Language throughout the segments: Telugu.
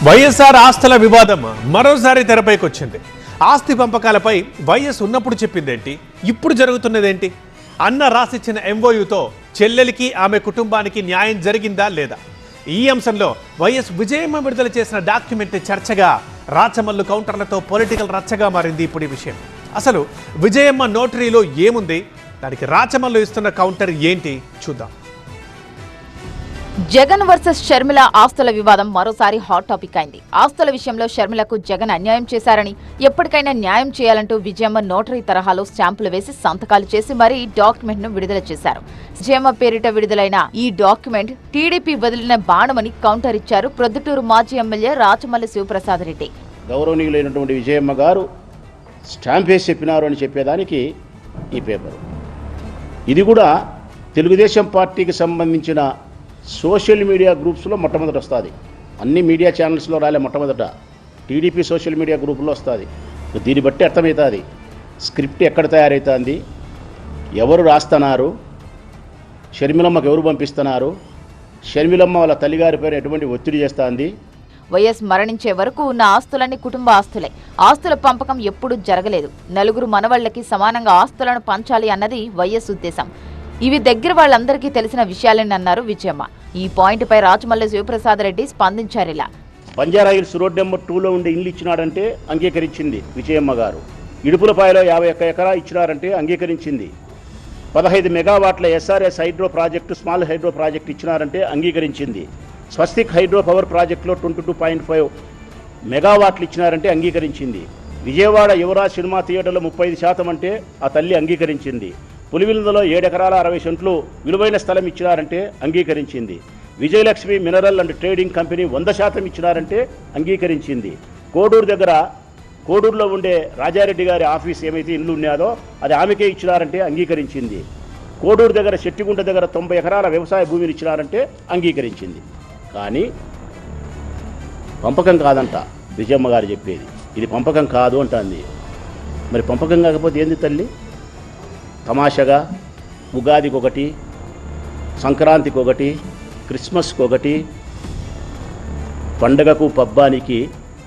వైఎస్ఆర్ ఆస్తుల వివాదం మరోసారి తెరపైకి వచ్చింది. ఆస్తి పంపకాలపై వైఎస్ ఉన్నప్పుడు చెప్పిందేంటి, ఇప్పుడు జరుగుతున్నదేంటి? అన్న రాసిచ్చిన ఎంఓయూతో చెల్లెలికి ఆమె కుటుంబానికి న్యాయం జరిగిందా లేదా? ఈ అంశంలో వైఎస్ విజయమ్మ విడుదల చేసిన డాక్యుమెంట్ చర్చగా, రాచమల్లు కౌంటర్లతో పొలిటికల్ రచ్చగా మారింది. ఇప్పుడు ఈ విషయం అసలు విజయమ్మ నోటరీలో ఏముంది, దానికి రాచమల్లు ఇస్తున్న కౌంటర్ ఏంటి చూద్దాం. జగన్ వర్సెస్ షర్మిల ఆస్తుల వివాదం మరోసారి హాట్ టాపిక్ అయింది. ఆస్తుల విషయంలో షర్మిలకు జగన్ అన్యాయం చేశారని, ఎప్పటికైనా న్యాయం చేయాలంటూ విజయమ్మ నోటరీ తరహాలో స్టాంపులు వేసి సంతకాలు చేసి మరీ డాక్యుమెంట్ ను విడుదల చేశారు. విజయమ్మ పేరిట విడుదలైన ఈ డాక్యుమెంట్ టీడీపీ వదిలిన బాణమని కౌంటర్ ఇచ్చారు ప్రొద్దుటూరు మాజీ ఎమ్మెల్యే రాచమల్లి శివప్రసాద్ రెడ్డి. గౌరవనీయులైనటువంటి విజయమ్మ గారు స్టాంప్ వేసి చెప్పినారు అని చెప్పేదానికి ఈ పేపరు. ఇది కూడా తెలుగుదేశం పార్టీకి సంబంధించిన సోషల్ మీడియా గ్రూప్స్లో మొట్టమొదట వస్తుంది. అన్ని మీడియా ఛానల్స్లో రాలే, మొట్టమొదట టీడీపీ సోషల్ మీడియా గ్రూపులో వస్తుంది. దీన్ని బట్టి అర్థమవుతుంది స్క్రిప్ట్ ఎక్కడ తయారవుతుంది, ఎవరు రాస్తున్నారు, షర్మిలమ్మకు ఎవరు పంపిస్తున్నారు, షర్మిలమ్మ వాళ్ళ తల్లిగారి పేరు ఎటువంటి ఒత్తిడి చేస్తుంది. వైఎస్ మరణించే వరకు ఉన్న ఆస్తులన్నీ కుటుంబ ఆస్తులే. ఆస్తుల పంపకం ఎప్పుడూ జరగలేదు. నలుగురు మనవాళ్లకి సమానంగా ఆస్తులను పంచాలి అన్నది వైఎస్ ఉద్దేశం. ఇవి దగ్గర వాళ్ళందరికీ తెలిసిన విషయాలని అన్నారు విజయమ్మ. ఈ పాయింట్ పై రాచమల్లి శివప్రసాద్ రెడ్డి స్పందించారిలా. బంజారాహిల్స్ రోడ్ నెంబర్ 2లో ఉండే ఇల్లు ఇచ్చినాడంటే అంగీకరించింది విజయమ్మ గారు. ఇడుపులపాయలో 51 ఎకరా ఇచ్చినారంటే అంగీకరించింది. 15 మెగావాట్ల SRS hydro project, small hydro project ఇచ్చినారంటే అంగీకరించింది. స్వస్తిక్ హైడ్రో పవర్ ప్రాజెక్టులో 22.5 మెగావాట్లు ఇచ్చినారంటే అంగీకరించింది. విజయవాడ యువరాజ్ సినిమా థియేటర్లో 35% అంటే ఆ తల్లి అంగీకరించింది. పులివెందులో 7 ఎకరాల 60 సెంట్లు విలువైన స్థలం ఇచ్చినారంటే అంగీకరించింది. Vijayalakshmi mineral and trading company 100% ఇచ్చినారంటే అంగీకరించింది. కోడూరులో ఉండే రాజారెడ్డి గారి ఆఫీస్ ఏమైతే ఇల్లు ఉన్నాదో అది ఆమెకే ఇచ్చినారంటే అంగీకరించింది. కోడూరు దగ్గర శెట్టిగుంట దగ్గర 90 ఎకరాల వ్యవసాయ భూమిని ఇచ్చినారంటే అంగీకరించింది. కానీ పంపకం కాదంట విజయమ్మ గారు చెప్పేది. ఇది పంపకం కాదు అంటుంది. మరి పంపకం కాకపోతే ఏంది తల్లి? తమాషగా ఉగాదికి ఒకటి, సంక్రాంతికి ఒకటి, క్రిస్మస్కి ఒకటి, పండగకు పబ్బానికి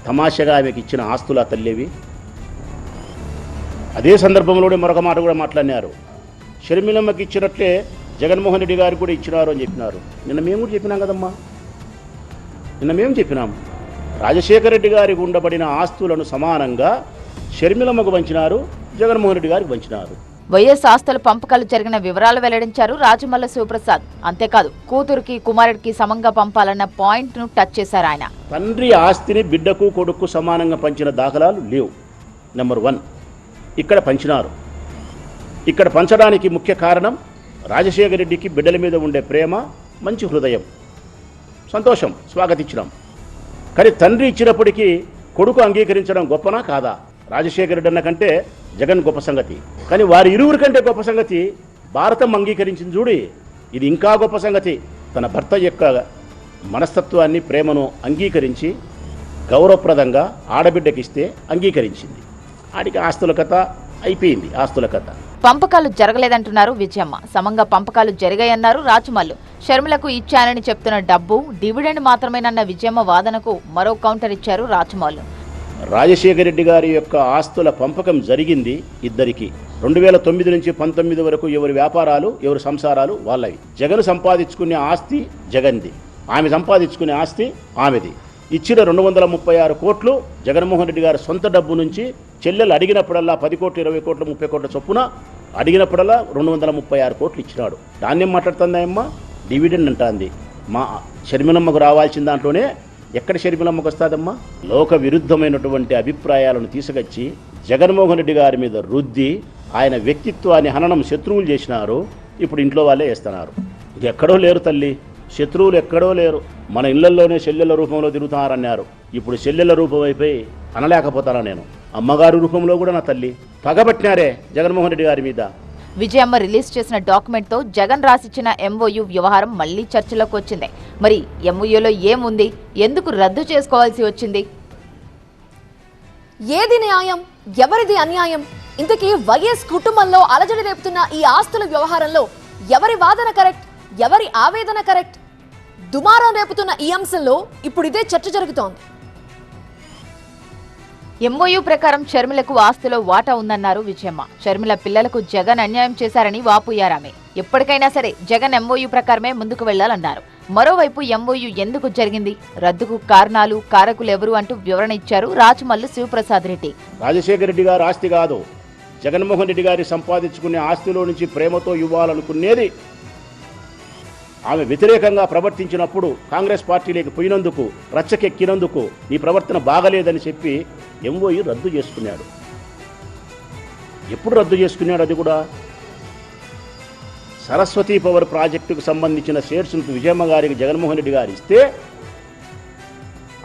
తమాషగా ఆమెకి ఇచ్చిన ఆస్తుల తల్లివి. అదే సందర్భంలోనే మరొక మాట కూడా మాట్లాడినారు. షర్మిలమ్మకి ఇచ్చినట్లే జగన్మోహన్ రెడ్డి గారికి కూడా ఇచ్చినారు అని చెప్పినారు. నిన్న మేము కూడా చెప్పినాం కదమ్మా, నిన్న మేము చెప్పినాం. రాజశేఖర రెడ్డి గారికి ఉండబడిన ఆస్తులను సమానంగా షర్మిలమ్మకు పంచినారు, జగన్మోహన్ రెడ్డి గారికి పంచినారు. వైఎస్ ఆస్తుల పంపకాలు జరిగిన వివరాలు వెల్లడించారు రాచమల్లి శివప్రసాద్. అంతేకాదు కూతురికి కుమారుడికి సమంగా పంపాలన్న పాయింట్ ను టచ్ చేశారు ఆయన. తండ్రి ఆస్తిని బిడ్డకు కొడుకు సమానంగా పంచిన దాఖలాలు లేవు. నెంబర్ 1 ఇక్కడ పంచినారు. ఇక్కడ పంచడానికి ముఖ్య కారణం రాజశేఖర రెడ్డికి బిడ్డల మీద ఉండే ప్రేమ, మంచి హృదయం. సంతోషం, స్వాగతించడం. కానీ తండ్రి ఇచ్చినప్పటికీ కొడుకు అంగీకరించడం గొప్పనా కాదా? రాజశేఖర రెడ్డి అన్న కంటే జగన్ గొప్ప సంగతి. కానీ వారి ఇరువురి కంటే గొప్ప సంగతి భారతం అంగీకరించింది చూడి. ఇది ఇంకా గొప్ప సంగతి. తన భర్త యొక్క మనస్తత్వాన్ని, ప్రేమను అంగీకరించి గౌరవప్రదంగా ఆడబిడ్డకిస్తే అంగీకరించింది. ఆడికి ఆస్తుల కథ అయిపోయింది. ఆస్తుల కథ పంపకాలు జరగలేదంటున్నారు విజయమ్మ. సమంగా పంపకాలు జరిగాయన్నారు రాచమల్లు. షర్మిలకు ఇచ్చానని చెప్తున్న డబ్బు డివిడెండ్ మాత్రమేనన్న విజయమ్మ వాదనకు మరో కౌంటర్ ఇచ్చారు రాచమల్లు. రాజశేఖర రెడ్డి గారి యొక్క ఆస్తుల పంపకం జరిగింది ఇద్దరికి. 2009 నుంచి 19 వరకు ఎవరి వ్యాపారాలు, ఎవరి సంసారాలు వాళ్ళవి. జగన్ సంపాదించుకునే ఆస్తి జగన్ది, ఆమె సంపాదించుకునే ఆస్తి ఆమెది. ఇచ్చిన 236 కోట్లు జగన్మోహన్ రెడ్డి గారి సొంత డబ్బు నుంచి చెల్లెలు అడిగినప్పుడల్లా 10 కోట్లు, 20 కోట్లు, 30 కోట్ల చొప్పున అడిగినప్పుడల్లా 236 కోట్లు ఇచ్చినాడు. దాన్నేం మాట్లాడుతుందాయమ్మ? డివిడెండ్ అంటుంది. మా షర్మిలమ్మకు రావాల్సిన దాంట్లోనే ఎక్కడ షర్మిలమ్మకు వస్తుందమ్మా? లోక విరుద్ధమైనటువంటి అభిప్రాయాలను తీసుకొచ్చి జగన్మోహన్ రెడ్డి గారి మీద రుద్ది ఆయన వ్యక్తిత్వాన్ని హననం, శత్రువులు చేసినారు. ఇప్పుడు ఇంట్లో వాళ్ళే వేస్తున్నారు. ఇది ఎక్కడో లేరు తల్లి, శత్రువులు ఎక్కడో లేరు. మన ఇళ్లలోనే చెల్లెల రూపంలో తిరుగుతున్నారన్నారు. ఇప్పుడు చెల్లెల రూపం అయిపోయి అనలేకపోతానా నేను? అమ్మగారు రూపంలో కూడా నా తల్లి పగబట్టినారే జగన్మోహన్ రెడ్డి గారి మీద. విజయమ్మ రిలీజ్ చేసిన డాక్యుమెంట్ తో జగన్ రాసిచ్చిన ఎంఓయూ వ్యవహారం మళ్లీ చర్చలోకి వచ్చింది. మరి ఎంఓయూలో ఏముంది, ఎందుకు రద్దు చేసుకోవాల్సి వచ్చింది? ఏది న్యాయం, ఎవరిది అన్యాయం? ఇంతకీ వైఎస్ కుటుంబంలో అలజడి రేపుతున్న ఈ ఆస్తుల వ్యవహారంలో ఎవరి వాదన కరెక్ట్, ఎవరి ఆవేదన కరెక్ట్? దుమారం రేపుతున్న ఈ అంశంలో ఇప్పుడు ఇదే చర్చ జరుగుతోంది. ఎంఓయూ ప్రకారం షర్మిలకు ఆస్తిలో వాటా ఉందన్నారు విజయమ్మ. షర్మిల పిల్లలకు జగన్ అన్యాయం చేశారని వాపోయారామె. ఎప్పటికైనా సరే జగన్ ఎంఓయూ ప్రకారమే ముందుకు వెళ్లాలన్నారు. మరోవైపు ఎంఓయూ ఎందుకు జరిగింది, రద్దుకు కారణాలు, కారకులు ఎవరు అంటూ వివరణ ఇచ్చారు రాచమల్లు శివప్రసాద్ రెడ్డి. రాజశేఖర రెడ్డి గారి ఆస్తి కాదు, జగన్మోహన్ రెడ్డి గారి సంపాదించుకునే ఆస్తిలో నుంచి ప్రేమతో ఇవ్వాలనుకునేది. ఆమె వ్యతిరేకంగా ప్రవర్తించినప్పుడు కాంగ్రెస్ పార్టీలోకి పోయినందుకు, రచ్చకెక్కినందుకు నీ ప్రవర్తన బాగలేదని చెప్పి ఎంఓయూ రద్దు చేసుకున్నాడు. ఎప్పుడు రద్దు చేసుకున్నాడు? అది కూడా సరస్వతీ పవర్ ప్రాజెక్టుకు సంబంధించిన షేర్స్ను విజయమ్మ గారికి జగన్మోహన్ రెడ్డి గారు ఇస్తే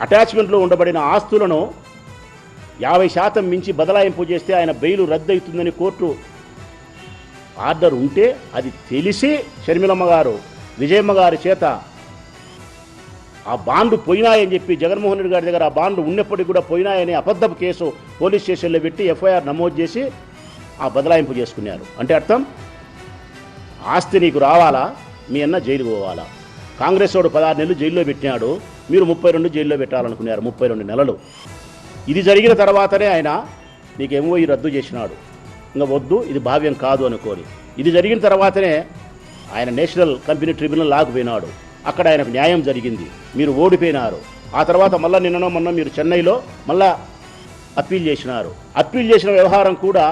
అటాచ్మెంట్లో ఉండబడిన ఆస్తులను 50% మించి బదలాయింపు చేస్తే ఆయన బెయిల్ రద్దు అవుతుందని కోర్టు ఆర్డర్ ఉంటే అది తెలిసి షర్మిలమ్మ గారు విజయమ్మ గారి చేత ఆ బాండు పోయినాయని చెప్పి జగన్మోహన్ రెడ్డి గారి దగ్గర ఆ బాండు ఉన్నప్పటికీ కూడా పోయినాయని అబద్ధపు కేసు పోలీస్ స్టేషన్లో పెట్టి ఎఫ్ఐఆర్ నమోదు చేసి ఆ బదలాయింపు చేసుకున్నారు. అంటే అర్థం ఆస్తి నీకు రావాలా, మీ అన్న జైలుకు పోవాలా. కాంగ్రెస్ వాడు 16 నెలలు జైల్లో పెట్టినాడు, మీరు 32 జైల్లో పెట్టాలనుకున్నారు, 32 నెలలు. ఇది జరిగిన తర్వాతనే ఆయన నీకు ఎంఓయూ రద్దు చేసినాడు. ఇంకా వద్దు, ఇది భావ్యం కాదు అనుకోని. ఇది జరిగిన తర్వాతనే ఆయన నేషనల్ కంపెనీ ట్రిబ్యునల్ లాగుపోయినాడు. అక్కడ ఆయనకు న్యాయం జరిగింది, మీరు ఓడిపోయినారు. ఆ తర్వాత మళ్ళీ నిన్ననో మొన్న మీరు చెన్నైలో మళ్ళా అప్పీల్ చేసినారు. అప్పీల్ చేసిన వ్యవహారం కూడా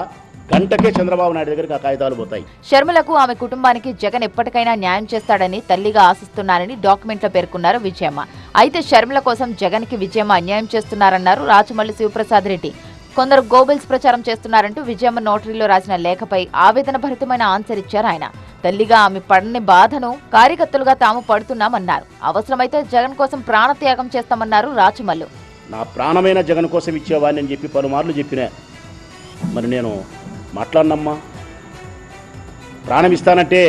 గంటకే చంద్రబాబు నాయుడు దగ్గరికి ఆ కాగితాలు పోతాయి. షర్మిలకు, ఆమె కుటుంబానికి జగన్ ఎప్పటికైనా న్యాయం చేస్తాడని తల్లిగా ఆశిస్తున్నారని డాక్యుమెంట్లో పేర్కొన్నారు విజయమ్మ. అయితే షర్మిల కోసం జగన్ కి విజయమ్మ అన్యాయం చేస్తున్నారన్నారు రాచమల్లి శివప్రసాద్ రెడ్డి. కొందరు గోబెల్స్ ప్రచారం చేస్తున్నారంటూ విజయమ్మ నోటరీలో రాసిన లేఖపై ఆవేదన భరితమైన ఆన్సర్ ఇచ్చారు ఆయన. తల్లిగా ఆమె పడని బాధను కార్యకర్తలుగా తాము పడుతున్నామన్నారు. అవసరమైతే జగన్ కోసం ప్రాణత్యాగం చేస్తామన్నారు రాచమల్లు. నా ప్రాణమైన జగన్ కోసం ఇచ్చేవాడిని అని చెప్పి పలుమార్లు చెప్పినా, మరి నేను మాట్లాడినమ్మా. ప్రాణం ఇస్తానంటే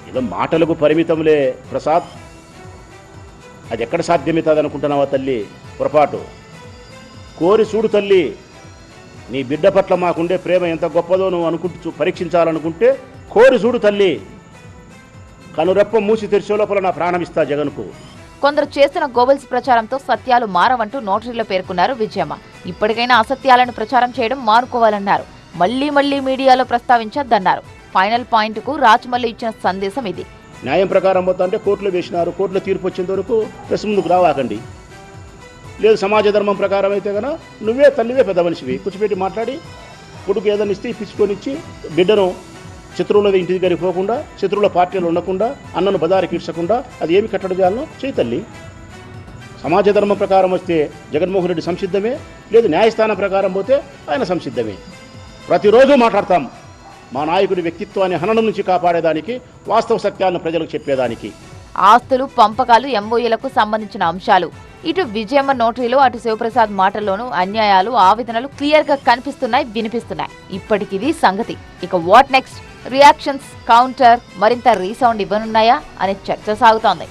ఏదో మాటలకు పరిమితంలే ప్రసాద్, అది ఎక్కడ సాధ్యమవుతుంది అనుకుంటున్నావా తల్లి? పొరపాటు. కోరి చూడు తల్లి, నీ బిడ్డ పట్ల మాకుండే ప్రేమ ఎంత గొప్పదో నువ్వు అనుకుంటూ పరీక్షించాలనుకుంటే కోరి చూడు తల్లి. కనురెప్ప మూసి తెరిచే లోపల నా ప్రాణం ఇస్తా జగన్కు. కొందరు చేస్తున్న గోబెల్స్ ప్రచారంతో సత్యాలు మారవంటూ నోటరీలో పేర్కొన్నారు విజయమ్మ. ఇప్పటికైనా అసత్యాలను ప్రచారం చేయడం మానుకోవాలన్నారు. మళ్లీ మీడియాలో ప్రస్తావించొద్దన్నారు. ఫైనల్ పాయింట్ కు రాచమల్లి ఇచ్చిన సందేశం ఇది. న్యాయం ప్రకారం పోతా అంటే కోర్టులో వేసినారు, కోర్టులో తీర్పు వచ్చేంత వరకు ప్రెస్ ముందుకు రావాకండి. లేదు సమాజ ధర్మం ప్రకారం అయితే కనుక నువ్వే తల్లివే పెద్ద మనిషివి, కూర్చోబెట్టి మాట్లాడి కొడుకు ఏదైనా ఇస్తే ఇప్పించుకొనిచ్చి బిడ్డను శత్రువుల ఇంటి దగ్గరికి పోకుండా, శత్రువుల పార్టీలు ఉండకుండా, అన్నను బదారికి ఇడ్చకుండా అది ఏమి కట్టడి చేయాలనో చేయి తల్లి. సమాజ ధర్మం ప్రకారం వస్తే జగన్మోహన్ రెడ్డి సంసిద్ధమే, లేదు న్యాయస్థానం ప్రకారం పోతే ఆయన సంసిద్ధమే. ప్రతిరోజు మాట్లాడతాం మా నాయకుడి వ్యక్తిత్వాన్ని హననం నుంచి కాపాడేదానికి, వాస్తవ సత్యాలను ప్రజలకు చెప్పేదానికి. ఆస్తులు, పంపకాలు, ఎంఓయూలకు సంబంధించిన అంశాలు ఇటు విజయమ్మ నోటరీలో, అటు శివప్రసాద్ మాటల్లోనూ అన్యాయాలు, ఆవేదనలు క్లియర్ గా కనిపిస్తున్నాయి, వినిపిస్తున్నాయి. ఇప్పటికిది సంగతి. ఇక వాట్ నెక్స్ట్? రియాక్షన్స్, కౌంటర్, మరింత రీసౌండ్ ఇవ్వనున్నాయా అనే చర్చ సాగుతోంది.